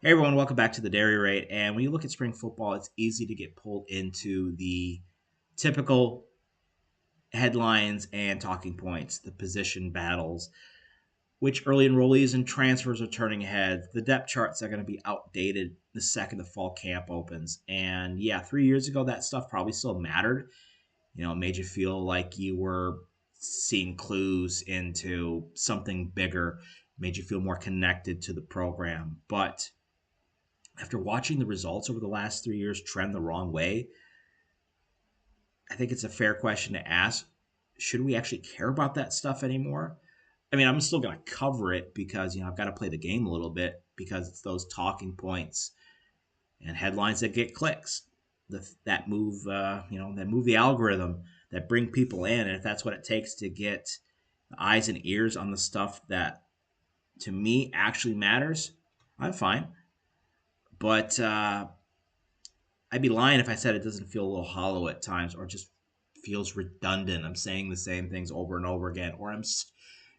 Hey everyone, welcome back to the Dairy Rate. And when you look at spring football, it's easy to get pulled into the typical headlines and talking points, the position battles, which early enrollees and transfers are turning heads, the depth charts are going to be outdated the second the fall camp opens. And yeah, 3 years ago, that stuff probably still mattered. It made you feel like you were seeing clues into something bigger, made you feel more connected to the program. But after watching the results over the last 3 years trend the wrong way, I think it's a fair question to ask. Should we actually care about that stuff anymore? I mean, I'm still going to cover it because, I've got to play the game a little bit because it's those talking points and headlines that get clicks, that move, that move the algorithm, that bring people in. And if that's what it takes to get eyes and ears on the stuff that to me actually matters, I'm fine. But I'd be lying if I said it doesn't feel a little hollow at times or just feels redundant. I'm saying the same things over and over again, or I'm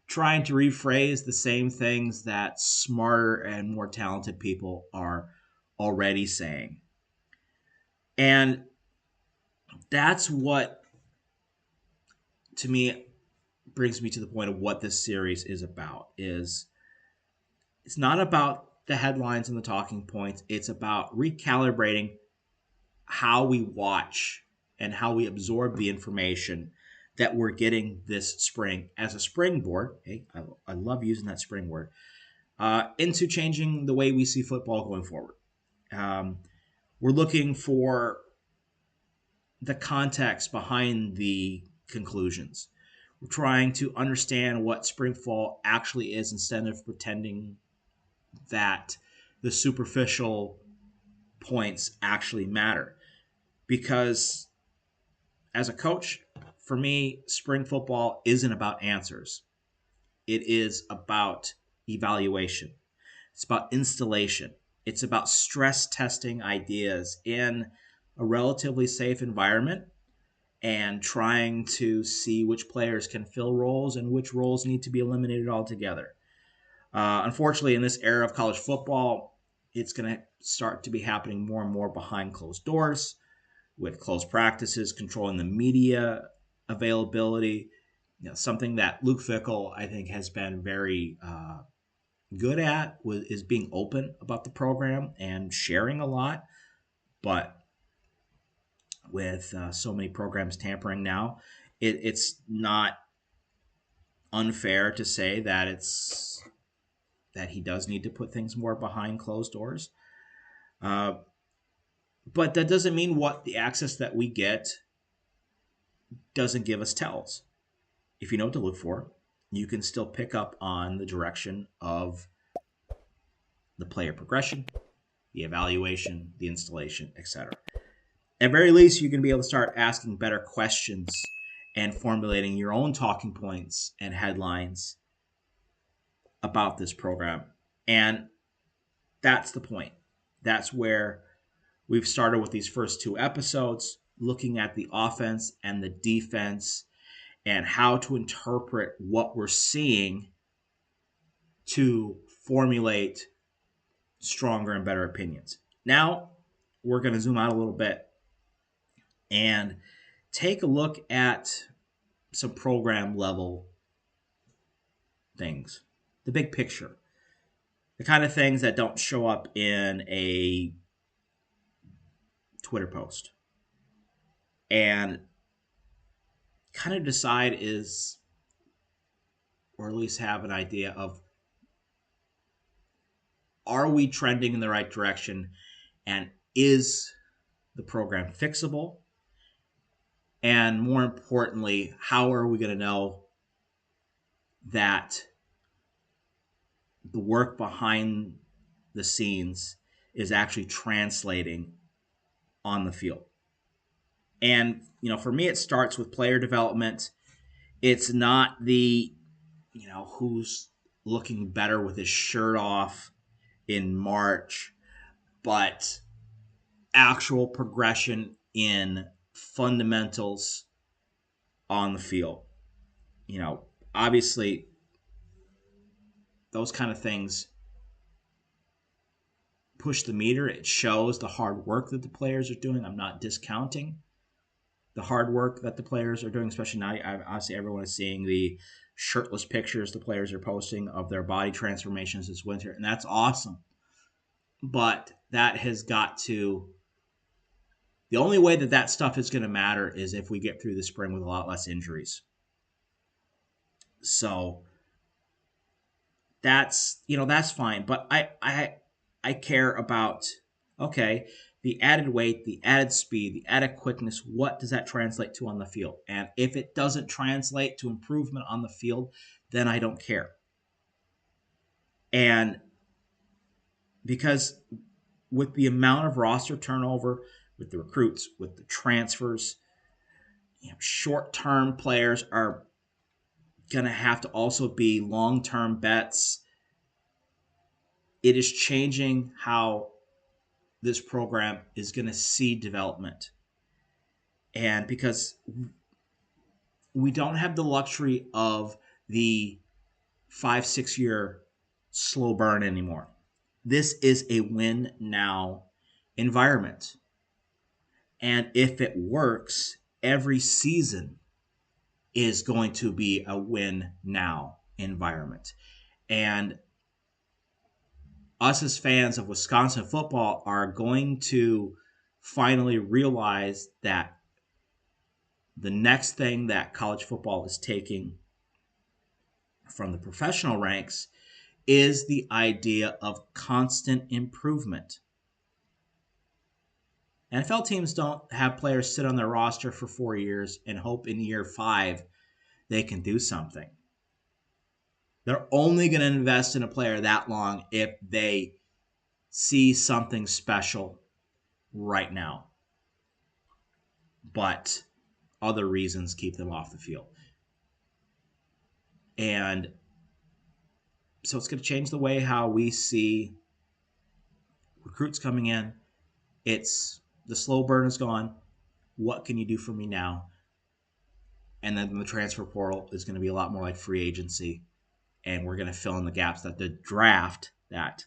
trying to rephrase the same things that smarter and more talented people are already saying. And that's what, to me, brings me to the point of what this series is about. Is it's not about the headlines and the talking points. It's about recalibrating how we watch and how we absorb the information that we're getting this spring as a springboard. Hey, I love using that spring word, into changing the way we see football going forward. Um, we're looking for the context behind the conclusions. We're trying to understand what spring fall actually is instead of pretending that the superficial points actually matter. Because as a coach, for me, spring football isn't about answers. It is about evaluation. It's about installation. It's about stress testing ideas in a relatively safe environment and trying to see which players can fill roles and which roles need to be eliminated altogether. Unfortunately, in this era of college football, it's going to start to be happening more and more behind closed doors with closed practices, controlling the media availability. Something that Luke Fickle, I think, has been very good at is being open about the program and sharing a lot. But with so many programs tampering now, it's not unfair to say that he does need to put things more behind closed doors. Uh, but that doesn't mean what the access that we get doesn't give us tells. If you know what to look for, you can still pick up on the direction of the player progression, the evaluation, the installation, etc. At very least, you can be able to start asking better questions and formulating your own talking points and headlines about this program. And that's the point. That's where we've started with these first two episodes, looking at the offense and the defense and how to interpret what we're seeing to formulate stronger and better opinions. Now, we're going to zoom out a little bit and take a look at some program level things, the big picture, the kind of things that don't show up in a Twitter post, and kind of decide is, or at least have an idea of, are we trending in the right direction, and is the program fixable? And more importantly, how are we going to know that the work behind the scenes is actually translating on the field? And, for me, it starts with player development. It's not the, who's looking better with his shirt off in March, but actual progression in fundamentals on the field. Obviously, those kind of things push the meter. It shows the hard work that the players are doing. I'm not discounting the hard work that the players are doing, especially now. Obviously, everyone is seeing the shirtless pictures the players are posting of their body transformations this winter, and that's awesome. But that has got to. The only way that that stuff is going to matter is if we get through the spring with a lot less injuries. So that's fine. But I care about, okay, the added weight, the added speed, the added quickness. What does that translate to on the field? And if it doesn't translate to improvement on the field, then I don't care. And because with the amount of roster turnover, with the recruits, with the transfers, short-term players are going to have to also be long-term bets. It is changing how this program is going to see development. And because we don't have the luxury of the 5-6 year slow burn anymore. This is a win now environment. And if it works, every season is going to be a win now environment. And us as fans of Wisconsin football are going to finally realize that the next thing that college football is taking from the professional ranks is the idea of constant improvement. NFL teams don't have players sit on their roster for 4 years and hope in year 5 they can do something. They're only going to invest in a player that long if they see something special right now. But other reasons keep them off the field. And so it's going to change the way how we see recruits coming in. It's the slow burn is gone. What can you do for me now? And then the transfer portal is going to be a lot more like free agency. And we're going to fill in the gaps that the draft, that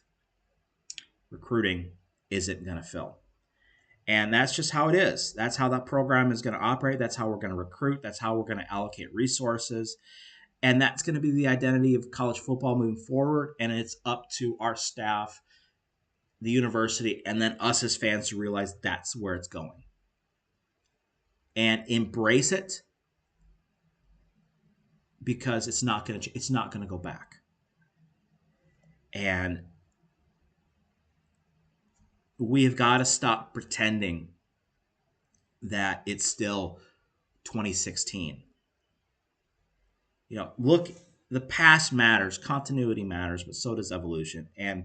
recruiting isn't going to fill. And that's just how it is. That's how that program is going to operate. That's how we're going to recruit. That's how we're going to allocate resources. And that's going to be the identity of college football moving forward. And it's up to our staff, the university, and then us as fans to realize that's where it's going. And embrace it, because it's not going to go back. And we have got to stop pretending that it's still 2016. Look, the past matters, continuity matters, but so does evolution. And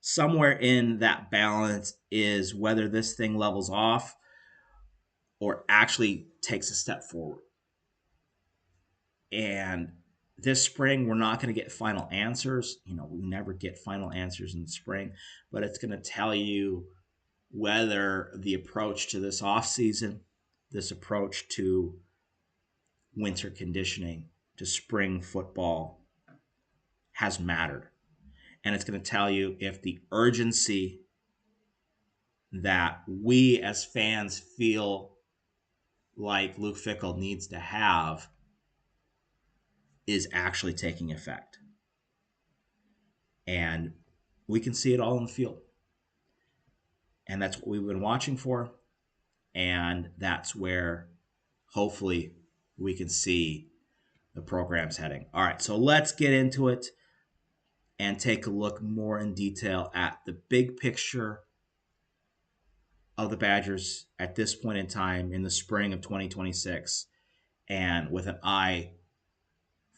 somewhere in that balance is whether this thing levels off or actually takes a step forward. And this spring, we're not going to get final answers. We never get final answers in the spring, but it's going to tell you whether the approach to this offseason, this approach to winter conditioning, to spring football has mattered. And it's going to tell you if the urgency that we as fans feel like Luke Fickell needs to have is actually taking effect. And we can see it all in the field. And that's what we've been watching for. And that's where hopefully we can see the program's heading. All right, so let's get into it and take a look more in detail at the big picture of the Badgers at this point in time in the spring of 2026, and with an eye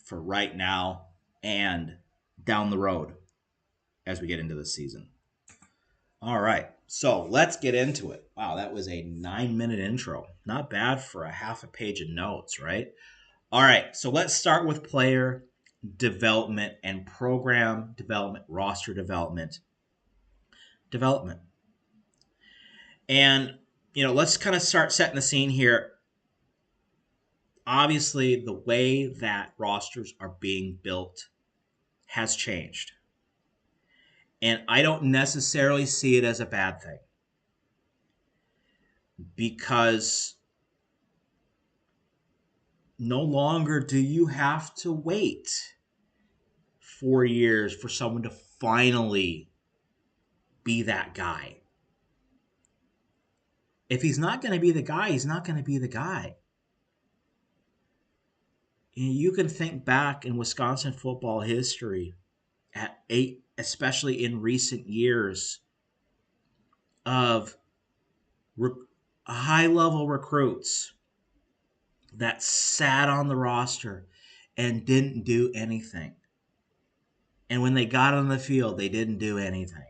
for right now and down the road as we get into the season. All right, so let's get into it. Wow, that was a 9-minute intro. Not bad for a half a page of notes, right? All right, so let's start with player development and program development, roster development. And, let's kind of start setting the scene here. Obviously, the way that rosters are being built has changed. And I don't necessarily see it as a bad thing, because no longer do you have to wait 4 years for someone to finally be that guy. If he's not going to be the guy, he's not going to be the guy. You can think back in Wisconsin football history at eight, especially in recent years, of high level recruits that sat on the roster and didn't do anything. And when they got on the field, they didn't do anything.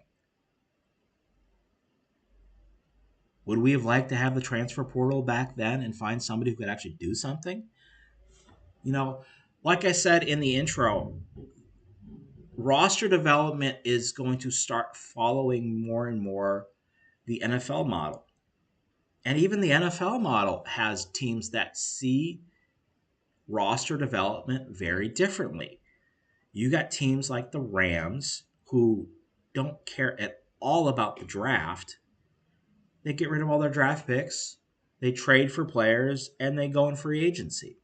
Would we have liked to have the transfer portal back then and find somebody who could actually do something? You know, like I said in the intro, roster development is going to start following more and more the NFL model. And even the NFL model has teams that see roster development very differently. You got teams like the Rams who don't care at all about the draft. They get rid of all their draft picks, they trade for players, and they go in free agency.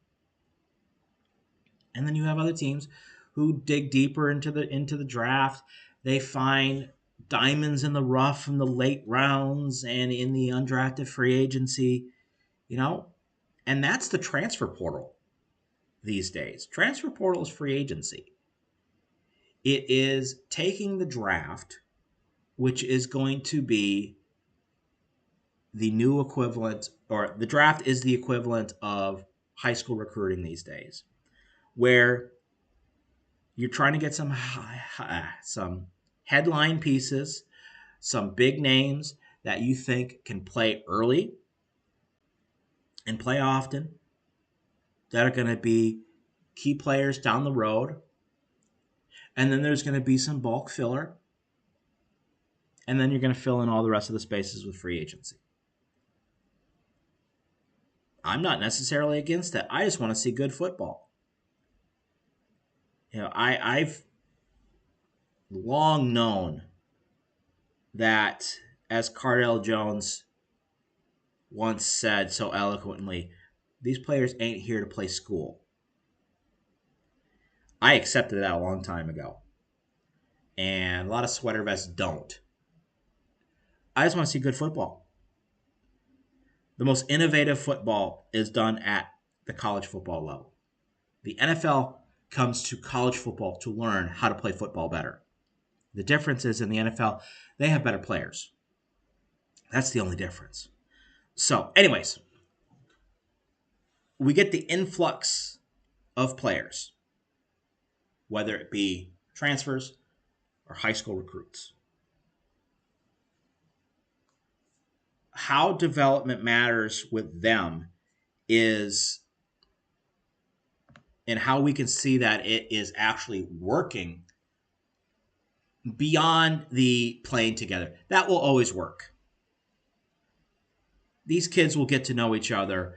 And then you have other teams who dig deeper into the draft. They find diamonds in the rough in the late rounds and in the undrafted free agency, you know? And that's the transfer portal these days. Transfer portal is free agency. It is taking the draft, which is going to be the new equivalent, or the draft is the equivalent of high school recruiting these days, where you're trying to get some headline pieces, some big names that you think can play early and play often, that are going to be key players down the road. And then there's going to be some bulk filler. And then you're going to fill in all the rest of the spaces with free agency. I'm not necessarily against that. I just want to see good football. You know, I've long known that, as Cardale Jones once said so eloquently, these players ain't here to play school. I accepted that a long time ago. And a lot of sweater vests don't. I just want to see good football. The most innovative football is done at the college football level. The NFL comes to college football to learn how to play football better. The difference is, in the NFL, they have better players. That's the only difference. So, anyways, we get the influx of players, whether it be transfers or high school recruits. How development matters with them is, and how we can see that it is actually working beyond the playing together. That will always work. These kids will get to know each other.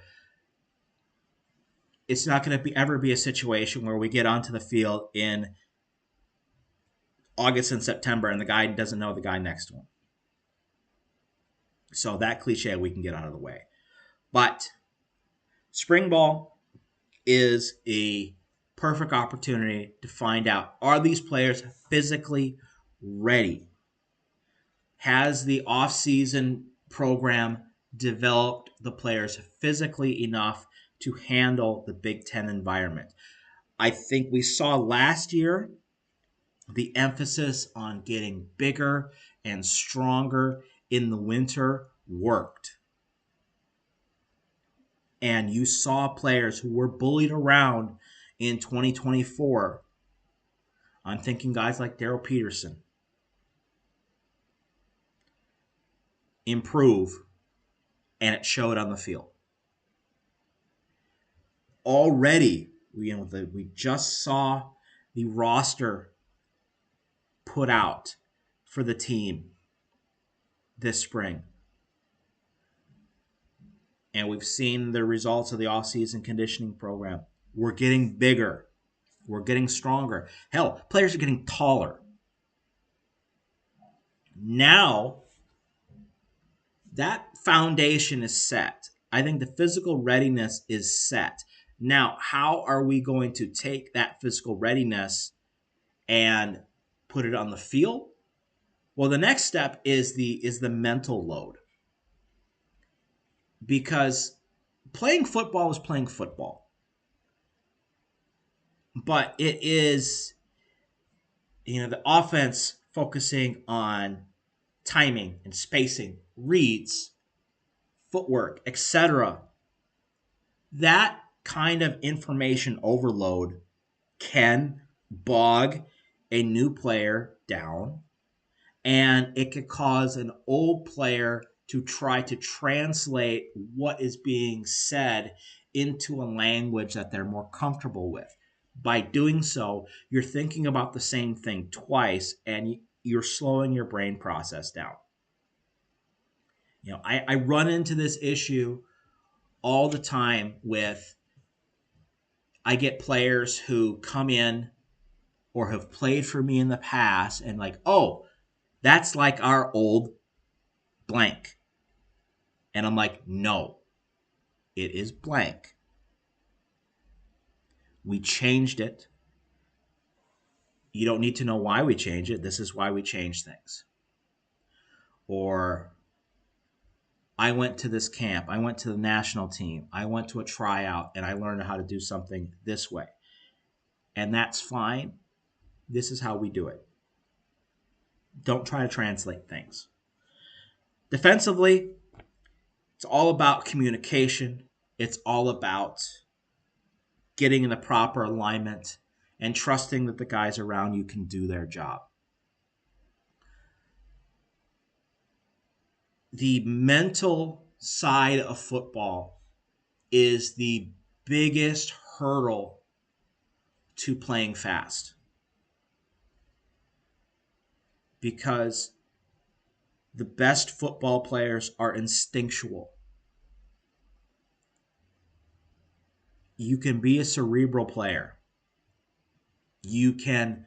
It's not going to ever be a situation where we get onto the field in August and September and the guy doesn't know the guy next to him. So that cliche we can get out of the way. But spring ball is a perfect opportunity to find out, are these players physically ready? Has the off-season program developed the players physically enough to handle the Big Ten environment? I think we saw last year the emphasis on getting bigger and stronger in the winter worked. And you saw players who were bullied around in 2024. I'm thinking guys like Daryl Peterson improve, and it showed on the field. Already, we just saw the roster put out for the team this spring. And we've seen the results of the off-season conditioning program. We're getting bigger. We're getting stronger. Hell, players are getting taller. Now that foundation is set. I think the physical readiness is set. Now, how are we going to take that physical readiness and put it on the field? Well, the next step is the mental load, because playing football is playing football, but it is, the offense focusing on timing and spacing, reads, footwork, etc. That kind of information overload can bog a new player down, and it could cause an old player to try to translate what is being said into a language that they're more comfortable with. By doing so, you're thinking about the same thing twice, and you're slowing your brain process down. I run into this issue all the time with, I get players who come in or have played for me in the past and like, oh, that's like our old blank. And I'm like, no, it is blank. We changed it. You don't need to know why we changed it. This is why we change things. Or I went to this camp. I went to the national team. I went to a tryout and I learned how to do something this way. And that's fine. This is how we do it. Don't try to translate things. Defensively, it's all about communication. It's all about getting in the proper alignment and trusting that the guys around you can do their job. The mental side of football is the biggest hurdle to playing fast, because the best football players are instinctual. You can be a cerebral player. You can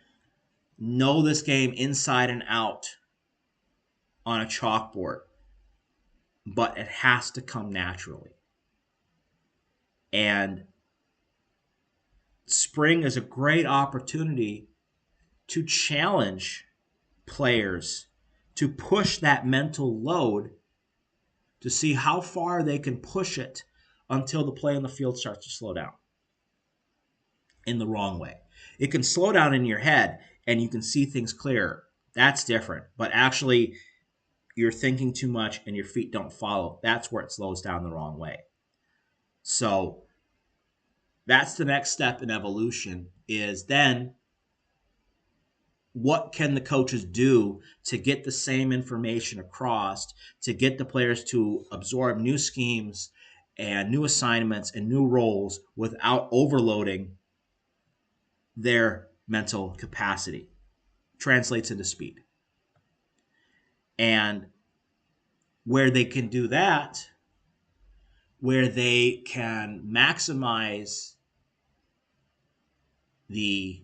know this game inside and out on a chalkboard, but it has to come naturally. And spring is a great opportunity to challenge players to push that mental load, to see how far they can push it until the play on the field starts to slow down in the wrong way. It can slow down in your head and you can see things clearer. That's different. But actually, you're thinking too much and your feet don't follow. That's where it slows down the wrong way. So that's the next step in evolution, is then what can the coaches do to get the same information across, to get the players to absorb new schemes and new assignments and new roles without overloading their mental capacity? Translates into speed. And where they can do that, where they can maximize the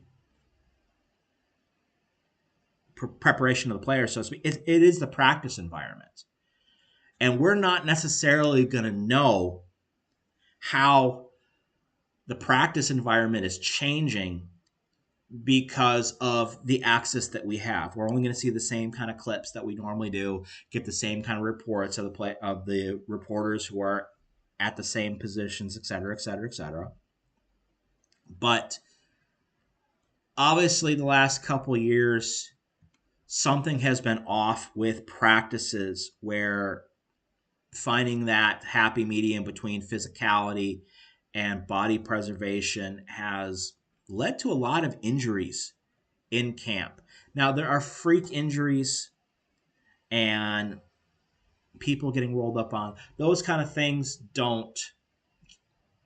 preparation of the player, so to speak, it is the practice environment. And we're not necessarily going to know how the practice environment is changing because of the access that we have. We're only going to see the same kind of clips that we normally do, get the same kind of reports of the reporters who are at the same positions, et cetera, et cetera, et cetera. But obviously, the last couple of years, something has been off with practices, where finding that happy medium between physicality and body preservation has led to a lot of injuries in camp. Now, there are freak injuries and people getting rolled up on. Those kind of things don't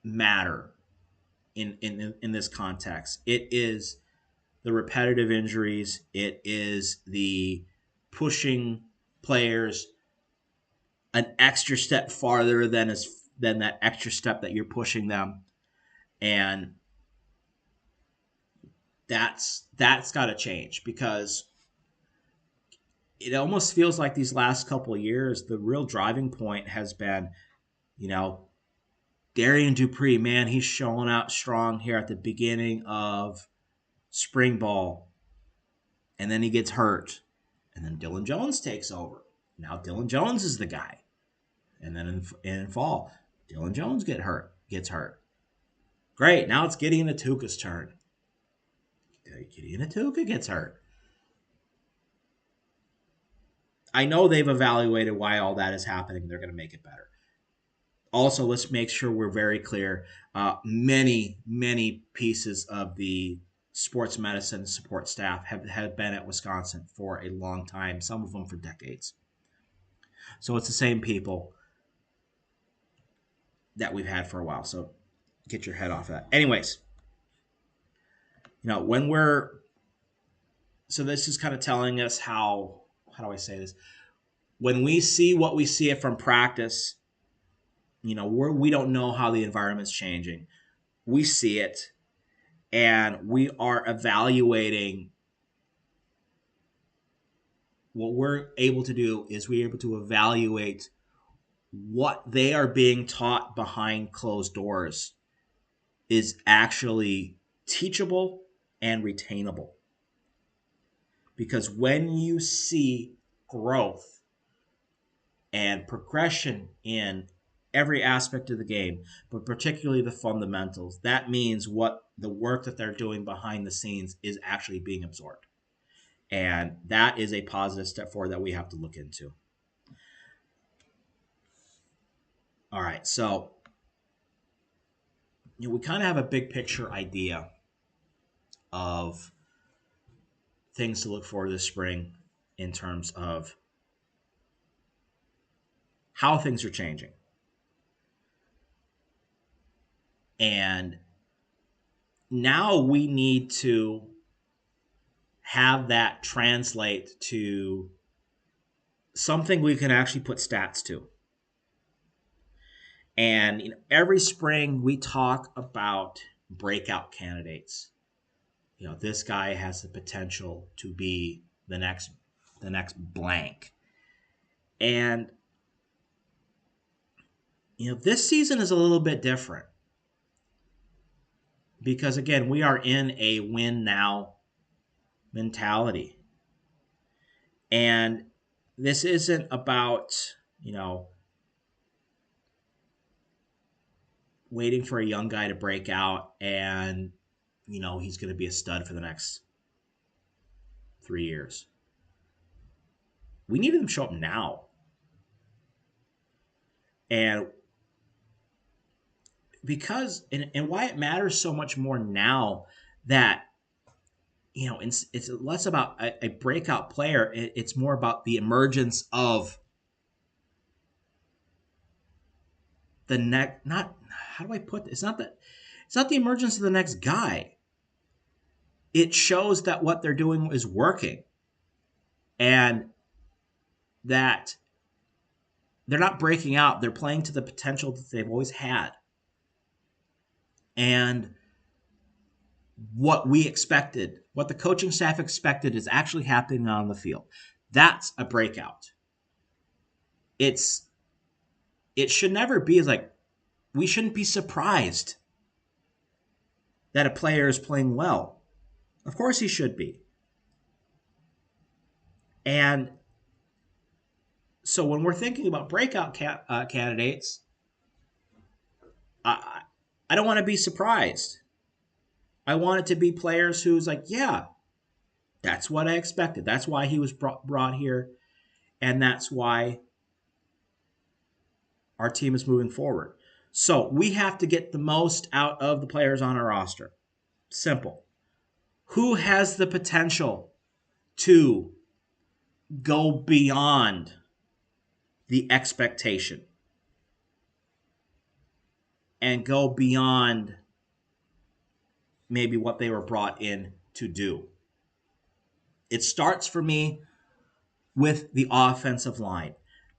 matter in this context. It is the repetitive injuries. It is the pushing players an extra step farther than that extra step that you're pushing them, and that's got to change, because it almost feels like these last couple of years, the real driving point has been, you know, Darian Dupree, man, he's showing out strong here at the beginning of spring ball. And then he gets hurt. And then Dylan Jones takes over. Now Dylan Jones is the guy. And then in fall, Dylan Jones gets hurt. Great. Now it's Gideon Atuka's turn. Gideon Atuka gets hurt. I know they've evaluated why all that is happening. They're going to make it better. Also, let's make sure we're very clear. Many pieces of the sports medicine support staff have been at Wisconsin for a long time, some of them for decades. So it's the same people that we've had for a while. So get your head off of that. Anyways, when so this is kind of telling us how do I say this? When we see what we see it from practice, we don't know how the environment's changing. We see it, and we are evaluating. What we're able to do is we're able to evaluate what they are being taught behind closed doors is actually teachable and retainable. Because when you see growth and progression in every aspect of the game, but particularly the fundamentals, that means what the work that they're doing behind the scenes is actually being absorbed. And that is a positive step forward that we have to look into. All right, so we kind of have a big picture idea of things to look for this spring in terms of how things are changing. And now we need to have that translate to something we can actually put stats to. And every spring we talk about breakout candidates. This guy has the potential to be the next blank. And this season is a little bit different. Because again, we are in a win now mentality. And this isn't about, waiting for a young guy to break out and, he's going to be a stud for the next 3 years. We need him to show up now. And because, and why it matters so much more now that, it's less about a breakout player. It's more about the emergence of the next, how do I put this? It's not the emergence of the next guy. It shows that what they're doing is working and that they're not breaking out. They're playing to the potential that they've always had. And what we expected, what the coaching staff expected is actually happening on the field. That's a breakout. It should never be like, we shouldn't be surprised that a player is playing well. Of course he should be. And so when we're thinking about breakout candidates, I don't want to be surprised. I want it to be players who's like, yeah, that's what I expected. That's why he was brought here. And that's why our team is moving forward. So we have to get the most out of the players on our roster. Simple. Who has the potential to go beyond the expectation and go beyond maybe what they were brought in to do? It starts for me with the offensive line.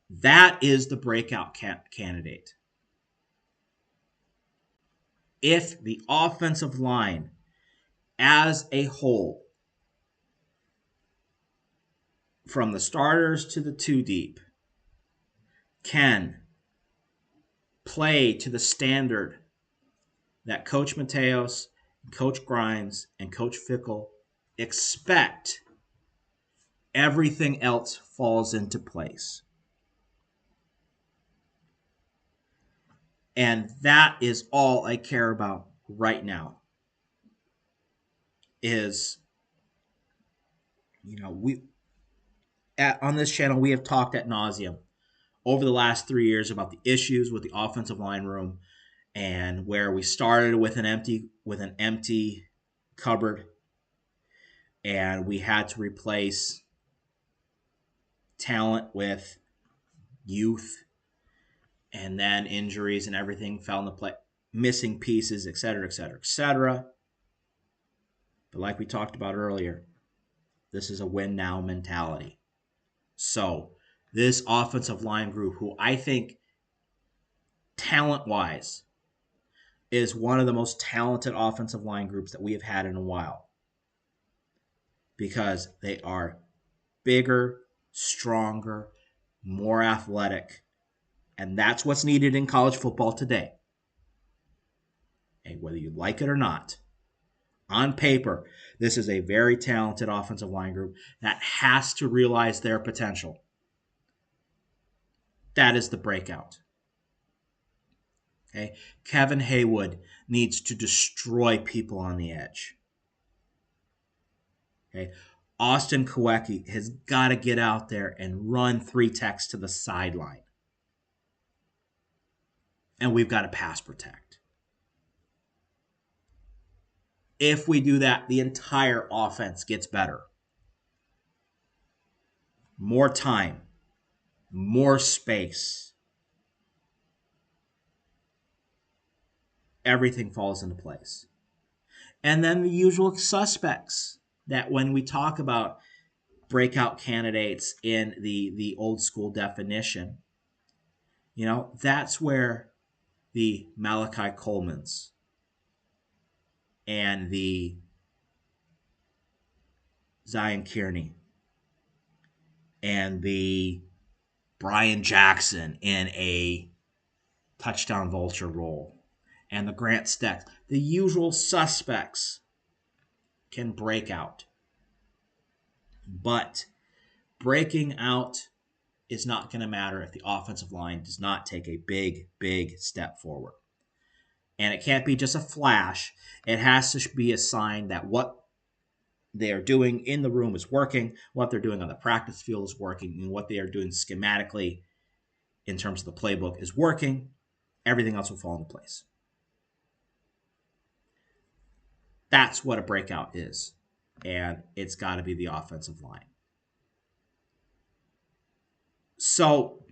That is the breakout candidate. If the offensive line as a whole from the starters to the two deep, can play to the standard that Coach Mateos, Coach Grimes, and Coach Fickle expect, everything else falls into place. And that is all I care about right now. Is, on this channel, we have talked ad nauseum over the last 3 years about the issues with the offensive line room, and where we started with an empty cupboard, and we had to replace talent with youth, and then injuries and everything fell into play, missing pieces, et cetera, et cetera, et cetera. But like we talked about earlier, this is a win now mentality. So this offensive line group, who I think talent-wise is one of the most talented offensive line groups that we have had in a while, because they are bigger, stronger, more athletic, and that's what's needed in college football today. And whether you like it or not, on paper, this is a very talented offensive line group that has to realize their potential. That is the breakout. Okay? Kevin Haywood needs to destroy people on the edge. Okay? Austin Kawecki has got to get out there and run 3 techs to the sideline. And we've got to pass protect. If we do that, the entire offense gets better. More time, more space. Everything falls into place. And then the usual suspects that when we talk about breakout candidates in the old school definition, that's where the Malachi Colemans and the Zion Kearney and the Brian Jackson in a touchdown vulture role, and the Grant Stecks, the usual suspects, can break out. But breaking out is not going to matter if the offensive line does not take a big, big step forward. And it can't be just a flash. It has to be a sign that what they're doing in the room is working, what they're doing on the practice field is working, and what they are doing schematically in terms of the playbook is working. Everything else will fall into place. That's what a breakout is. And it's got to be the offensive line. So,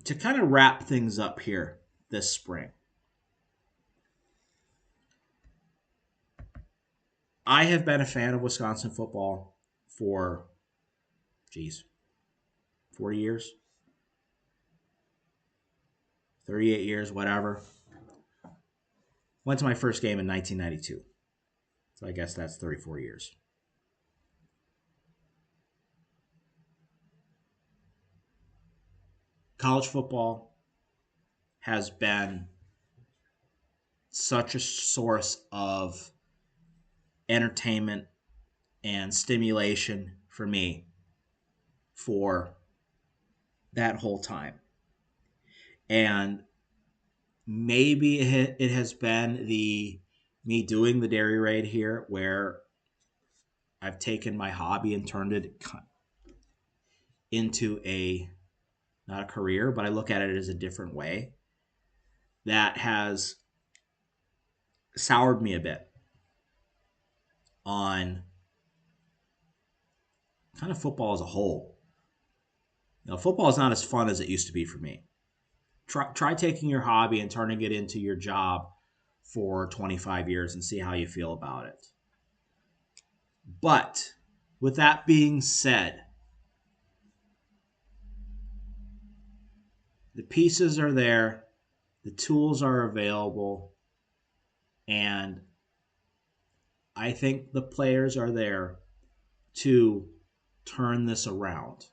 to kind of wrap things up here this spring, I have been a fan of Wisconsin football for, 40 years, 38 years, whatever. Went to my first game in 1992. So I guess that's 34 years. College football has been such a source of entertainment and stimulation for me for that whole time. And maybe it has been me doing the Dairy Raid here, where I've taken my hobby and turned it into not a career, but I look at it as a different way, that has soured me a bit on kind of football as a whole. Football is not as fun as it used to be for me. Try taking your hobby and turning it into your job for 25 years and see how you feel about it. But with that being said, the pieces are there, the tools are available, and I think the players are there to turn this around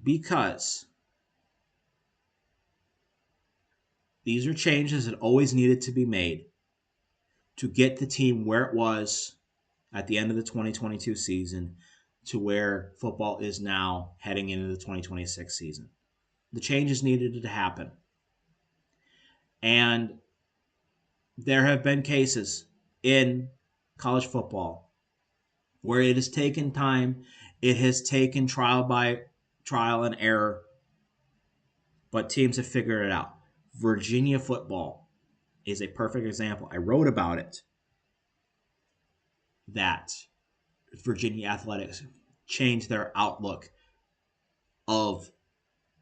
because these are changes that always needed to be made to get the team where it was at the end of the 2022 season to where football is now heading into the 2026 season. The changes needed to happen. And there have been cases in college football where it has taken time, it has taken trial by trial and error, but teams have figured it out. Virginia football is a perfect example. I wrote about it, that Virginia athletics changed their outlook of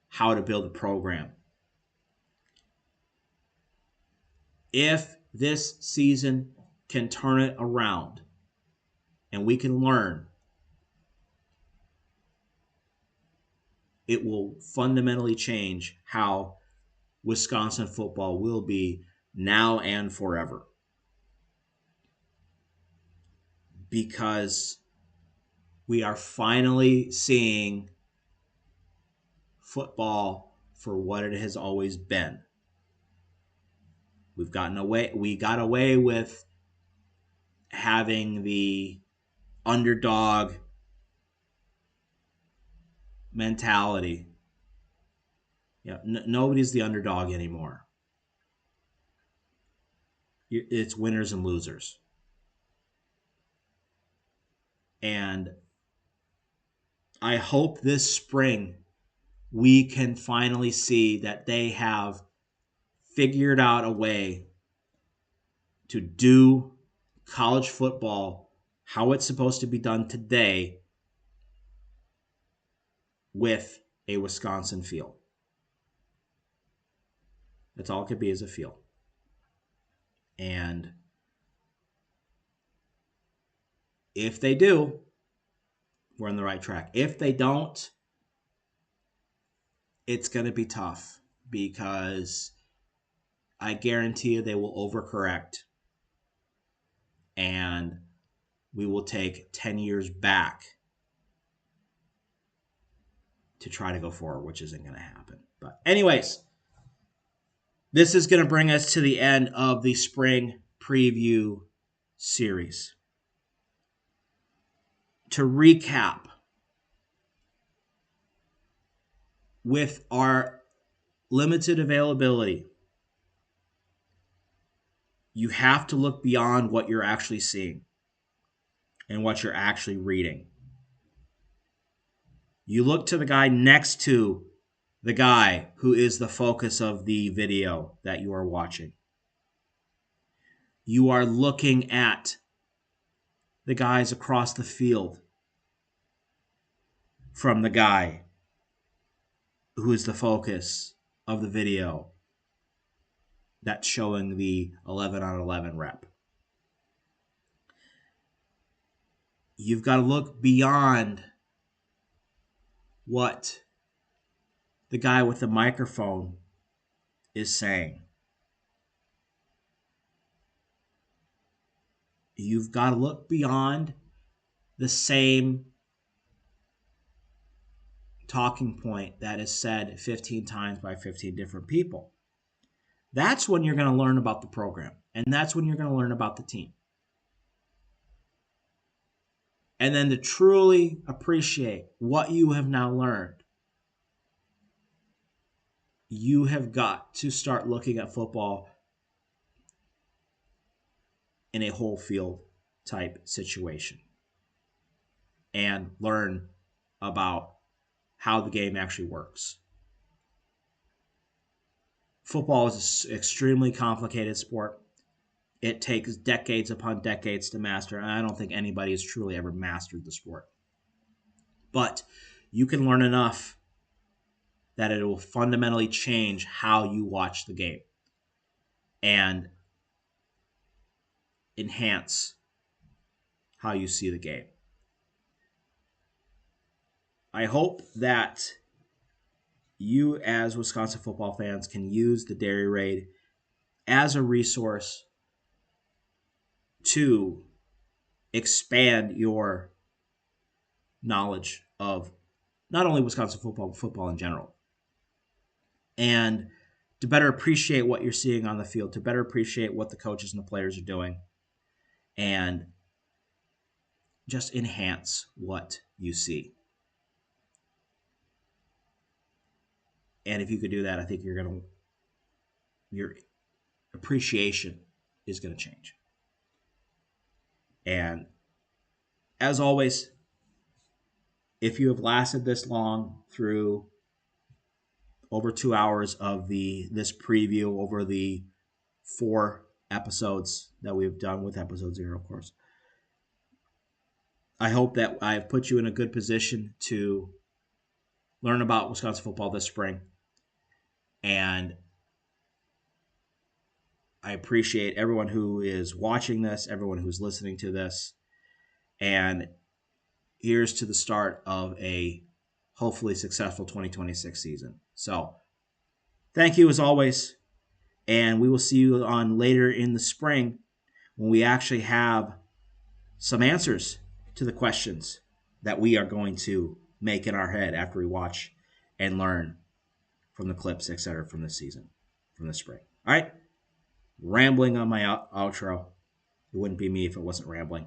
how to build a program. If this season can turn it around and we can learn, it will fundamentally change how Wisconsin football will be now and forever. Because we are finally seeing football for what it has always been. We got away with having the underdog mentality. Nobody's the underdog anymore. It's winners and losers. And I hope this spring we can finally see that they have figured out a way to do college football how it's supposed to be done today with a Wisconsin feel. That's all it could be, is a feel. And if they do, we're on the right track. If they don't, it's going to be tough because I guarantee you they will overcorrect and we will take 10 years back to try to go forward, which isn't going to happen. But anyways, this is going to bring us to the end of the spring preview series. To recap, with our limited availability, you have to look beyond what you're actually seeing and what you're actually reading. You look to the guy next to the guy who is the focus of the video that you are watching. You are looking at the guys across the field from the guy who is the focus of the video that's showing the 11 on 11 rep. You've got to look beyond what the guy with the microphone is saying. You've got to look beyond the same talking point that is said 15 times by 15 different people. That's when you're going to learn about the program, and that's when you're going to learn about the team. And then to truly appreciate what you have now learned, you have got to start looking at football in a whole field type situation and learn about how the game actually works. Football is an extremely complicated sport. It takes decades upon decades to master, and I don't think anybody has truly ever mastered the sport. But you can learn enough that it will fundamentally change how you watch the game and enhance how you see the game. I hope that you, as Wisconsin football fans, can use the Dairy Raid as a resource to expand your knowledge of not only Wisconsin football, but football in general. And to better appreciate what you're seeing on the field, to better appreciate what the coaches and the players are doing, and just enhance what you see. And if you could do that, I think your appreciation is going to change. And as always, if you have lasted this long through over 2 hours of this preview over the 4 episodes that we've done with episode 0, of course, I hope that I've put you in a good position to learn about Wisconsin football this spring. And I appreciate everyone who is watching this, everyone who's listening to this. And here's to the start of a hopefully successful 2026 season. So thank you as always. And we will see you on later in the spring when we actually have some answers to the questions that we are going to make in our head after we watch and learn from the clips, etc., from this season, from the spring. All right. Rambling on my outro. It wouldn't be me if it wasn't rambling.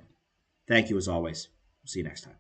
Thank you as always. See you next time.